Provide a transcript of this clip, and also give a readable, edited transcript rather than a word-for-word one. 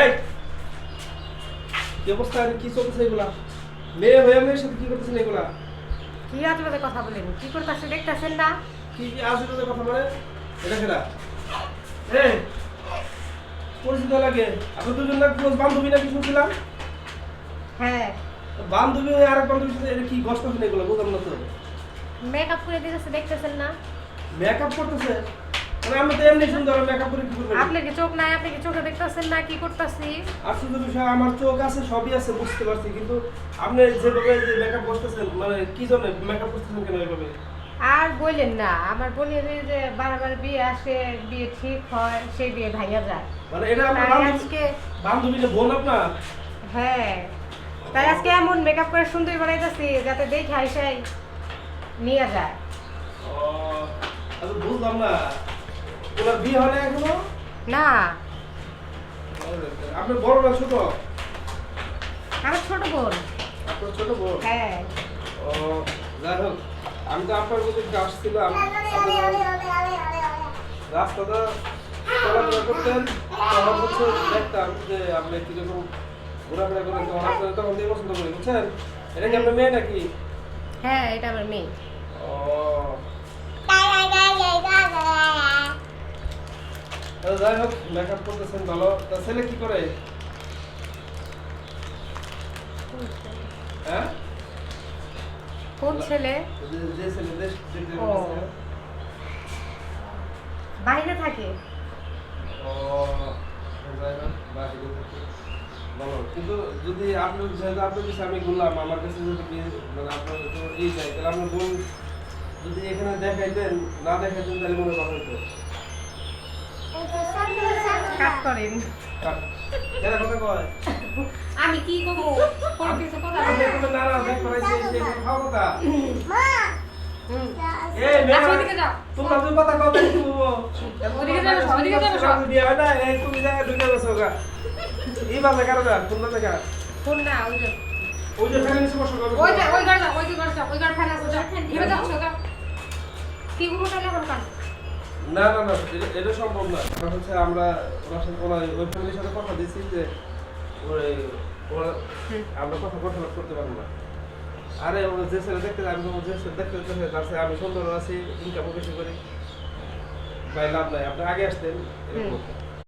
এই কি অবস্থা, কি চলতেছে এগুলা? মেয়ে হয়ে মেয়ের সাথে কি করতেছেন এগুলা? কি আজবাজে কথা বলেন? কি করতেছে দেখতেছেন না? কি কি আজে কথা বলে? এটা কেনা এই পরিচিত লাগে। আপনি দুজন না ক্লোজ বান্ধবী নাকি শুনছিলাম? হ্যাঁ, বান্ধবী হয়ে আরেক বান্ধবীর সাথে এটা কি গস করছেন এগুলো? বুঝলাম না তো। মেকআপ করে দিতেছে দেখতেছেন না? মেকআপ করতেছে মানে আমি তো এমনি সুন্দর, মেকআপ করে কি করবেন? আপনার কি চোখ নাই? আপনি কি চোখে দেখতেছেন না কি করতেছি? আসলে বিষয় আমার চোখ আছে, সবই আছে, বুঝতে পারছি, কিন্তু আপনি যেভাবে যে মেকআপ করতেছেন মানে কি জন্য মেকআপ করতেছেন কেন এভাবে? আর বললেন না, আমার বোনের এই যে বারবার বিয়ে আসে, বিয়ে ঠিক হয়, সেই বিয়ে ভাইয়া যায়। মানে এটা আপনার তাই বান্ধবী? আজকে বান্ধবী না বোন আপনার? হ্যাঁ, তাই আজকে এমন মেকআপ করে সুন্দর বানাইতেছি যাতে দেখে আইসাই নিয়ে যায়। ও আচ্ছা, বুঝলাম না, ওনার বিয়ে হয় না এখনো? না, আপনার বড় না ছোট? আমার ছোট বোন। আপনার ছোট বোন? হ্যাঁ, ও যাই হোক, আমি তো আপনার কাছে আসছিলাম, রাস্তাটা চলাফেরা করতেন তখন হচ্ছে দেখতাম যে আপনি কিরকম ঘোরাফেরা করেন, তখন আপনার তখন দিয়ে পছন্দ করি, বুঝছেন? এটা কি আপনার মেয়ে নাকি? হ্যাঁ, এটা আমার মেয়ে। ও যাই হোক, মেকআপ করতেছেন ভালো। তা ছেলে কি করে? হ্যাঁ, কোন ছেলে? যে ছেলে ও। বাইরে থাকে। ও যাই হোক, বাহিরে থেকে ভালো। কিন্তু যদি আপনি যেহেতু আপনার কাছে আমি ঘুরলাম, আমার কাছে যদি মানে আপনার তো এই চাই, তাহলে আপনার বোন যদি এখানে দেখাইতেন, না দেখাইতেন তাহলে মনে ভালো হতো। কাজ করেন। কেন কথা কয়? আমি কি করবো? কোনো কিছু কথা আপনি বলবো? বলবেন, না না দেখ করাইছি সেই খাও কথা। হুম। এই মেয়ে আসো, ওদিকে যাও। তোমরা দুই কথা কও তাহলে কি বলবো? ওদিকে যাও, ওদিকে যাও, সব। বিয়ে হয় না, এই তুমি জায়গায় ঢুকে গেছো গা। এই বাজে কারো না, তোমরা দেখা ফোন না, ওই যে ওই যে ফ্যানের নিচে বসো গা। ওই যে ওই ঘরে যাও, ওই ঘরে যাও, ওই ঘরে ফ্যান আছে, যাও। ঘুরে যাও, যাও। কি করবো তাহলে এখন কান? না না না, এটা সম্ভব না। কারণ হচ্ছে আমরা ওনার সাথে ওই ফ্যামিলির সাথে কথা দিয়েছি যে আমরা কথা করতে পারবো না। আরে ও যে ছেলে দেখতে আমি যে ছেলে দেখতে তার সাথে আমি সুন্দর আছি, ইনকামও বেশি করি, ভাই লাভ নাই, আপনি আগে আসতেন এরকম।